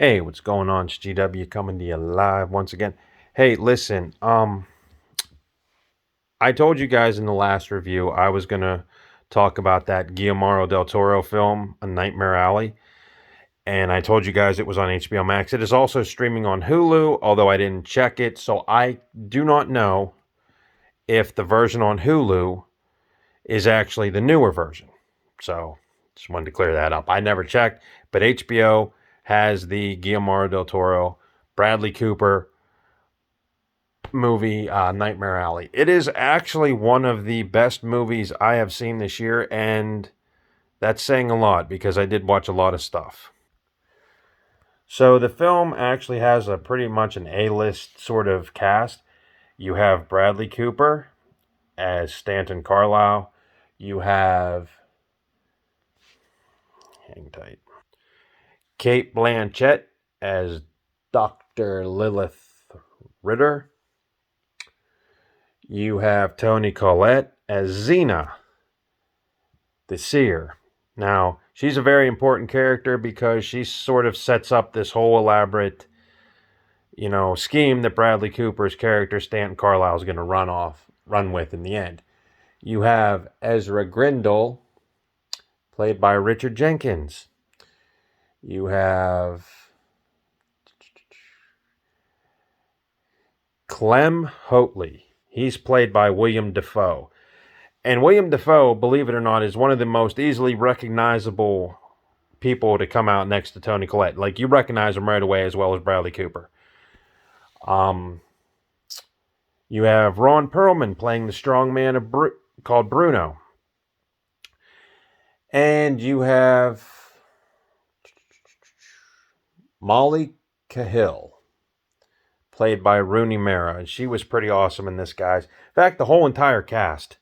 Hey, what's going on? It's GW coming to you live once again. Hey, listen, I told you guys in the last review I was gonna talk about that Guillermo del Toro film, A Nightmare Alley, and I told you guys it was on HBO Max. It is also streaming on Hulu, although I didn't check it, so I do not know if the version on Hulu is actually the newer version. So just wanted to clear that up. I never checked, but HBO has the Guillermo del Toro, Bradley Cooper movie, Nightmare Alley. It is actually one of the best movies I have seen this year, and that's saying a lot because I did watch a lot of stuff. So the film actually has a pretty much an A-list sort of cast. You have Bradley Cooper as Stanton Carlisle. You have, hang tight, Kate Blanchett as Dr. Lilith Ritter. You have Toni Collette as Xena, the seer. Now, she's a very important character because she sort of sets up this whole elaborate, scheme that Bradley Cooper's character, Stanton Carlisle, is going to run with in the end. You have Ezra Grindle, played by Richard Jenkins. You have Clem Hotley. He's played by William Dafoe. And William Dafoe, believe it or not, is one of the most easily recognizable people to come out next to Toni Collette. Like, you recognize him right away, as well as Bradley Cooper. Um, you have Ron Perlman playing the strong man called Bruno. And you have Molly Cahill, played by Rooney Mara. And she was pretty awesome in this, guys. In fact, the whole entire cast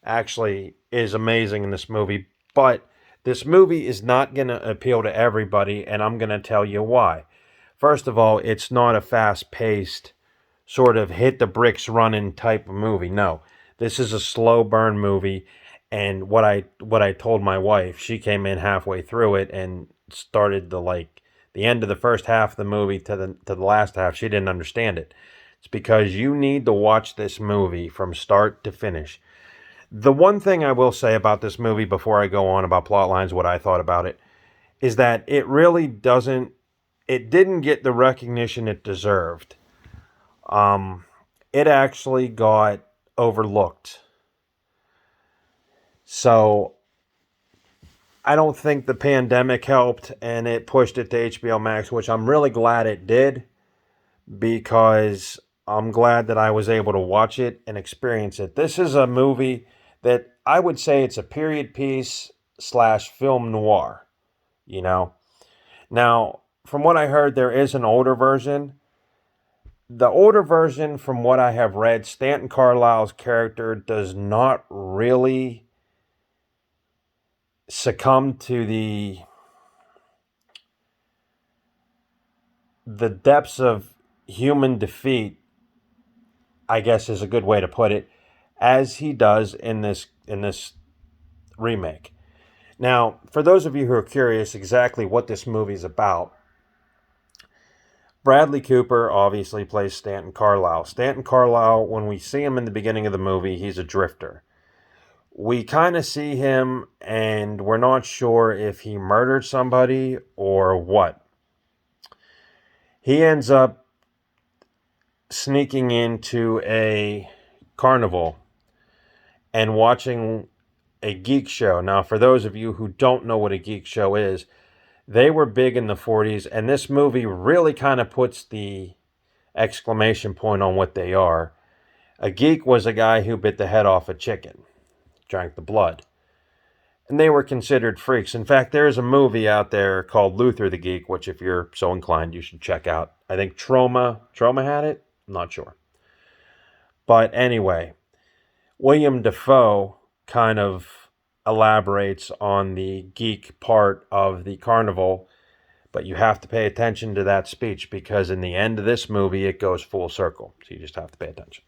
actually is amazing in this movie. But this movie is not going to appeal to everybody, and I'm going to tell you why. First of all, it's not a fast-paced, sort of hit the bricks running type of movie. No, this is a slow burn movie. And what I told my wife, she came in halfway through it and started the end of the first half of the movie to the last half. She didn't understand it. It's because you need to watch this movie from start to finish. The one thing I will say about this movie before I go on about plot lines, what I thought about it, is that it didn't get the recognition it deserved. It actually got overlooked. So I don't think the pandemic helped and it pushed it to HBO Max, which I'm really glad it did because I'm glad that I was able to watch it and experience it. This is a movie that I would say it's a period piece slash film noir, you know. Now, from what I heard, there is an older version. The older version, from what I have read, Stanton Carlisle's character does not really succumb to the depths of human defeat, I guess is a good way to put it, as he does in this remake. Now, for those of you who are curious exactly what this movie is about, Bradley Cooper obviously plays Stanton Carlisle. Stanton Carlisle, when we see him in the beginning of the movie, he's a drifter. We kind of see him and we're not sure if he murdered somebody or what. He ends up sneaking into a carnival and watching a geek show. Now, for those of you who don't know what a geek show is, they were big in the 40s, and this movie really kind of puts the exclamation point on what they are. A geek was a guy who bit the head off a chicken, drank the blood. And they were considered freaks. In fact, there is a movie out there called Luther the Geek, which if you're so inclined, you should check out. I think Trauma had it? I'm not sure. But anyway, William Dafoe kind of elaborates on the geek part of the carnival, but you have to pay attention to that speech because in the end of this movie, it goes full circle. So you just have to pay attention.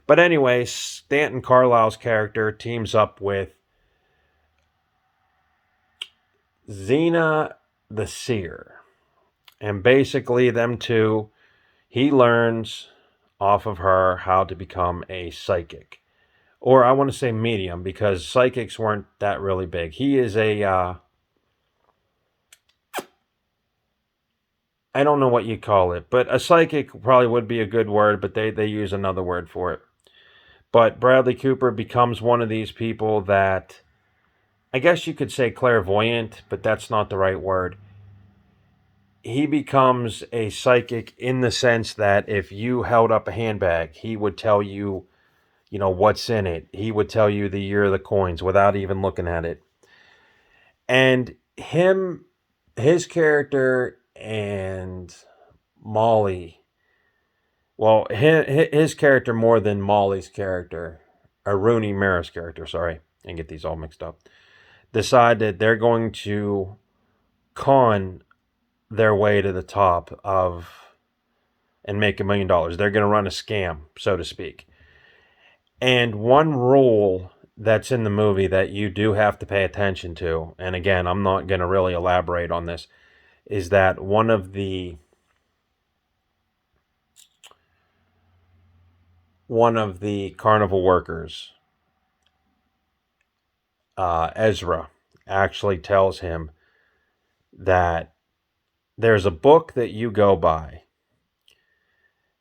But anyway, Stanton Carlisle's character teams up with Xena the Seer. And basically, them two, he learns off of her how to become a psychic. Or I want to say medium, because psychics weren't that really big. He is I don't know what you call it, but a psychic probably would be a good word, but they use another word for it. But Bradley Cooper becomes one of these people that, I guess you could say clairvoyant, but that's not the right word. He becomes a psychic in the sense that if you held up a handbag, he would tell you, what's in it. He would tell you the year of the coins without even looking at it. And his character and Molly, well, his character more than Molly's character, or Rooney Mara's character, sorry, and get these all mixed up, decide that they're going to con their way to the top of and make $1 million. They're going to run a scam, so to speak. And one rule that's in the movie that you do have to pay attention to, and again, I'm not going to really elaborate on this, is that one of the carnival workers, Ezra, actually tells him that there's a book that you go by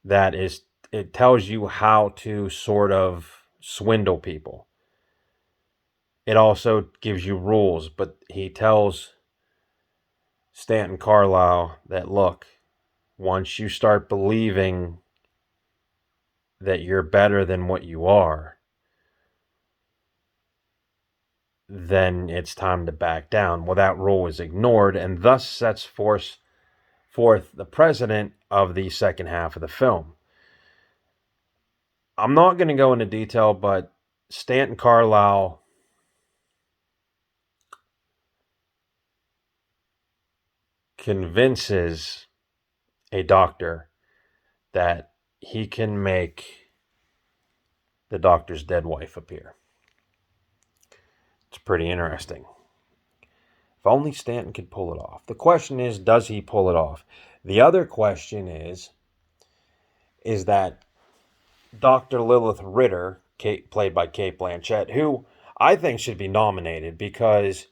that it tells you how to sort of swindle people. It also gives you rules, but he tells Stanton Carlisle that, look, once you start believing that you're better than what you are, then it's time to back down. Well, that rule is ignored, and thus sets forth the president of the second half of the film. I'm not going to go into detail, but Stanton Carlisle convinces a doctor that he can make the doctor's dead wife appear. It's pretty interesting. If only Stanton could pull it off. The question is, does he pull it off? The other question is that Dr. Lilith Ritter, played by Cate Blanchett, who I think should be nominated because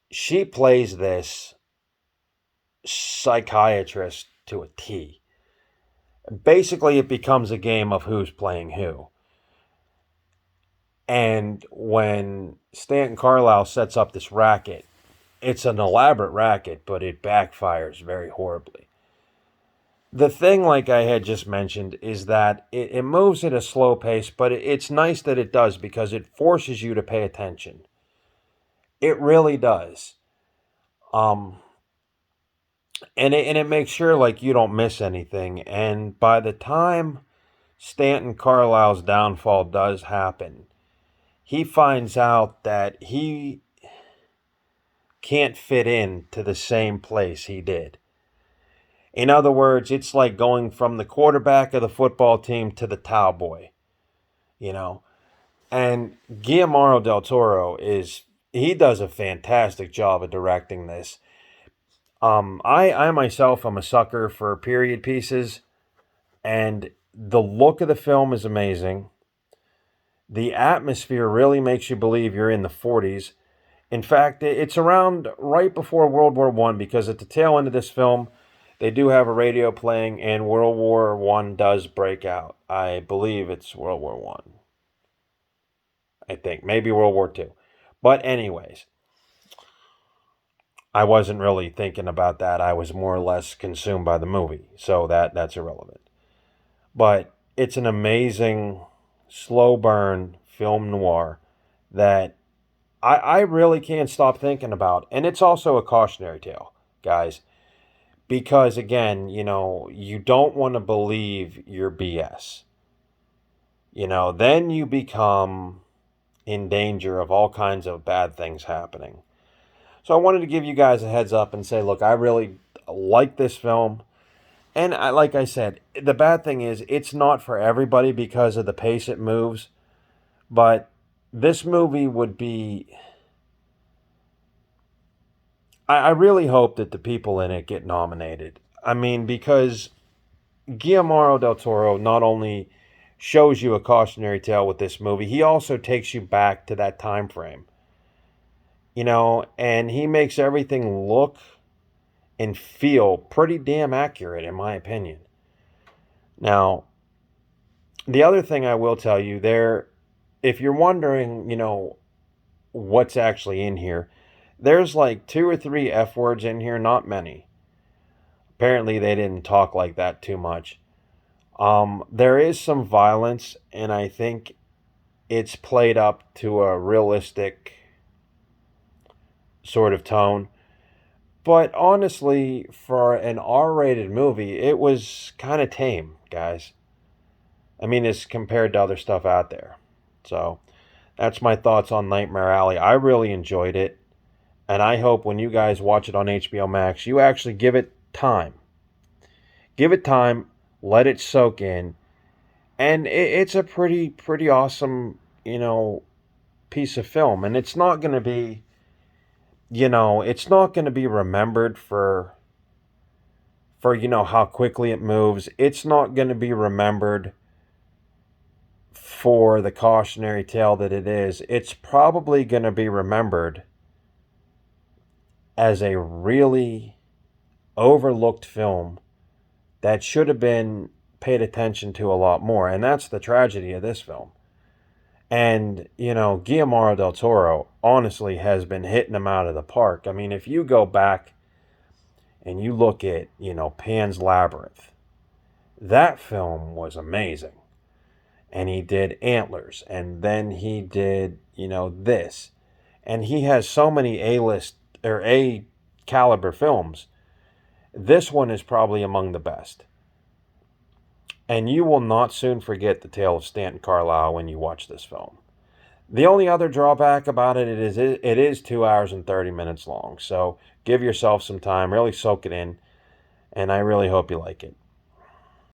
she plays this psychiatrist to a T. Basically, it becomes a game of who's playing who. And when Stanton Carlisle sets up this racket, it's an elaborate racket, but it backfires very horribly. The thing, like I had just mentioned, is that it moves at a slow pace, but it's nice that it does because it forces you to pay attention. It really does. And it makes sure like you don't miss anything. And by the time Stanton Carlisle's downfall does happen, he finds out that he can't fit in to the same place he did. In other words, it's like going from the quarterback of the football team to the towel boy, And Guillermo del Toro he does a fantastic job of directing this. I myself am a sucker for period pieces, and the look of the film is amazing. The atmosphere really makes you believe you're in the 40s. In fact, it's around right before World War I, because at the tail end of this film, they do have a radio playing, and World War I does break out. I believe it's World War I. I think. Maybe World War II. But anyways, I wasn't really thinking about that. I was more or less consumed by the movie. So that's irrelevant. But it's an amazing, slow burn film noir that I really can't stop thinking about. And it's also a cautionary tale, guys. Because, again, you don't want to believe your BS. Then you become in danger of all kinds of bad things happening. So I wanted to give you guys a heads up and say, look, I really like this film. And like I said, the bad thing is it's not for everybody because of the pace it moves. But this movie would be I really hope that the people in it get nominated. I mean, because Guillermo del Toro not only shows you a cautionary tale with this movie, he also takes you back to that time frame. And he makes everything look and feel pretty damn accurate, in my opinion. Now, the other thing I will tell you there, if you're wondering, what's actually in here, there's like 2 or 3 F words in here, not many. Apparently, they didn't talk like that too much. There is some violence, and I think it's played up to a realistic sort of tone. But honestly, for an R rated movie, it was kind of tame, guys. I mean, as compared to other stuff out there. So, that's my thoughts on Nightmare Alley. I really enjoyed it. And I hope when you guys watch it on HBO Max, you actually give it time. Give it time, let it soak in. And it's a pretty awesome, piece of film. And it's not going to be, it's not going to be remembered for how quickly it moves. It's not going to be remembered for the cautionary tale that it is. It's probably going to be remembered as a really overlooked film that should have been paid attention to a lot more. And that's the tragedy of this film. And, Guillermo del Toro honestly has been hitting them out of the park. I mean, if you go back and you look at, Pan's Labyrinth, that film was amazing. And he did Antlers, and then he did, this. And he has so many A-list or A caliber films. This one is probably among the best. And you will not soon forget the tale of Stanton Carlisle when you watch this film. The only other drawback about it is 2 hours and 30 minutes long. So give yourself some time, really soak it in, and I really hope you like it.